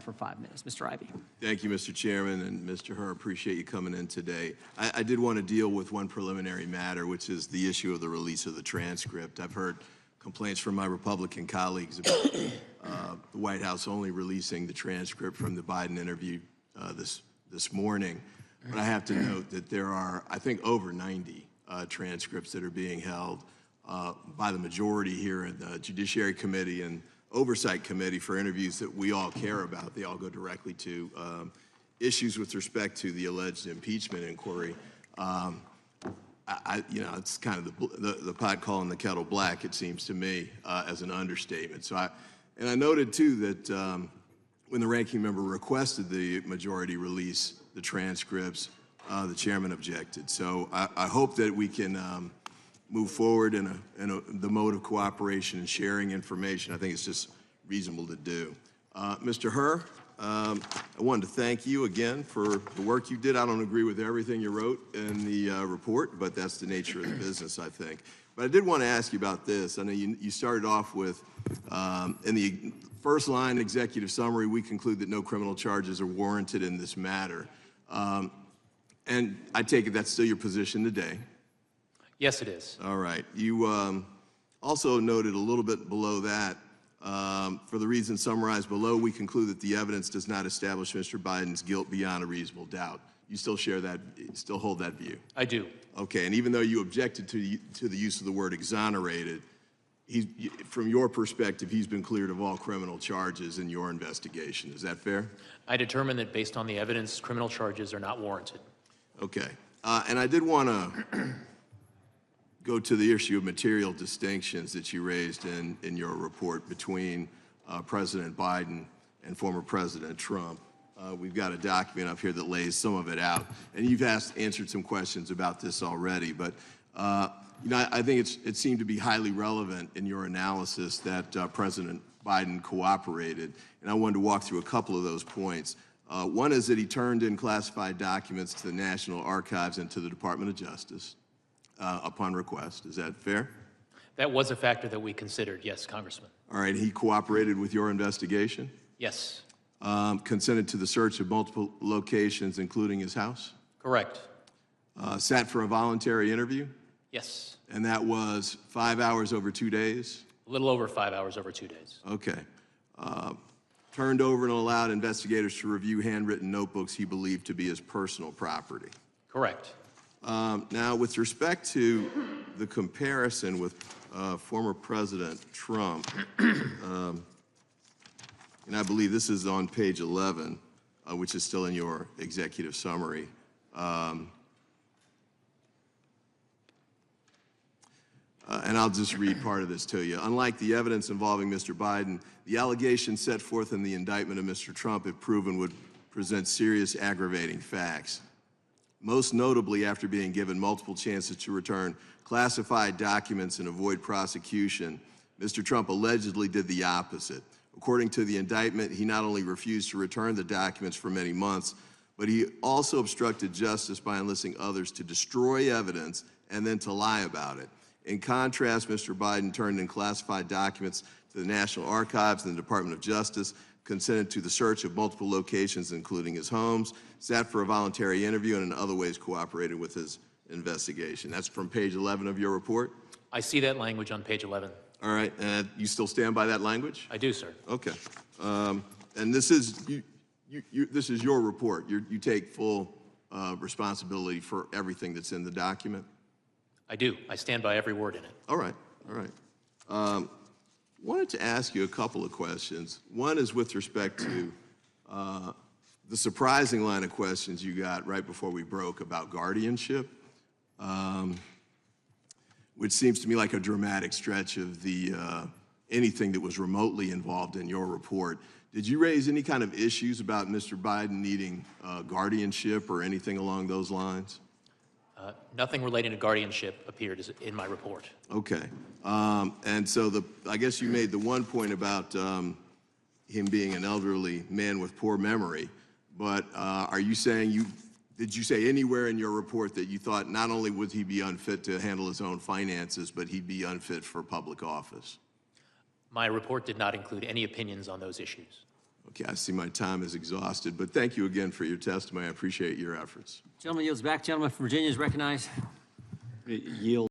for 5 minutes. Mr. Ivey. Thank you, Mr. Chairman, and Mr. Hur, appreciate you coming in today. I did want to deal with one preliminary matter, which is the issue of the release of the transcript. I've heard complaints from my Republican colleagues about the White House only releasing the transcript from the Biden interview this morning. But I have to note that there are, I think, over 90 transcripts that are being held by the majority here in the Judiciary Committee and Oversight Committee for interviews that we all care about. They all go directly to issues with respect to the alleged impeachment inquiry. You know, it's kind of the pot calling the kettle black, it seems to me, as an understatement. So I noted too that when the ranking member requested the majority release the transcripts, the chairman objected. So I hope that we can move forward in the mode of cooperation and sharing information. I think it's just reasonable to do. Mr. Hur, I wanted to thank you again for the work you did. I don't agree with everything you wrote in the report, but that's the nature of the business, I think. But I did want to ask you about this. I know you started off with, in the first line executive summary, we conclude that no criminal charges are warranted in this matter. And I take it that's still your position today. Yes, it is. All right. You also noted a little bit below that, for the reasons summarized below, we conclude that the evidence does not establish Mr. Biden's guilt beyond a reasonable doubt. You still share that, still hold that view? I do. Okay, and even though you objected to the use of the word exonerated, from your perspective, he's been cleared of all criminal charges in your investigation. Is that fair? I determined that based on the evidence, criminal charges are not warranted. Okay, and I did want to go to the issue of material distinctions that you raised in your report between President Biden and former President Trump. We've got a document up here that lays some of it out, and you've answered some questions about this already, but you know, I think it seemed to be highly relevant in your analysis that President Biden cooperated, and I wanted to walk through a couple of those points. One is that he turned in classified documents to the National Archives and to the Department of Justice upon request. Is that fair? That was a factor that we considered, yes, Congressman. All right, he cooperated with your investigation? Yes. Consented to the search of multiple locations, including his house? Correct. Sat for a voluntary interview? Yes. And that was 5 hours over 2 days? A little over 5 hours over 2 days. Okay. Turned over and allowed investigators to review handwritten notebooks he believed to be his personal property? Correct. Now, with respect to the comparison with former President Trump, and I believe this is on page 11, which is still in your executive summary. And I'll just read part of this to you. Unlike the evidence involving Mr. Biden, the allegations set forth in the indictment of Mr. Trump, if proven, would present serious aggravating facts. Most notably, after being given multiple chances to return classified documents and avoid prosecution, Mr. Trump allegedly did the opposite. According to the indictment, he not only refused to return the documents for many months, but he also obstructed justice by enlisting others to destroy evidence and then to lie about it. In contrast, Mr. Biden turned in classified documents to the National Archives and the Department of Justice, consented to the search of multiple locations, including his homes, sat for a voluntary interview, and in other ways cooperated with his investigation. That's from page 11 of your report? I see that language on page 11. All right, and you still stand by that language? I do, sir. Okay. And this is this is your report. You take full responsibility for everything that's in the document? I do. I stand by every word in it. All right. All right. Wanted to ask you a couple of questions. One is with respect to the surprising line of questions you got right before we broke about guardianship, which seems to me like a dramatic stretch of the anything that was remotely involved in your report. Did you raise any kind of issues about Mr. Biden needing guardianship or anything along those lines? Nothing relating to guardianship appeared in my report. Okay. And so I guess you made the one point about him being an elderly man with poor memory, but are you saying did you say anywhere in your report that you thought not only would he be unfit to handle his own finances, but he'd be unfit for public office? My report did not include any opinions on those issues. Okay, I see my time is exhausted, but thank you again for your testimony. I appreciate your efforts. Gentleman yields back. Gentleman from Virginia is recognized. Yield.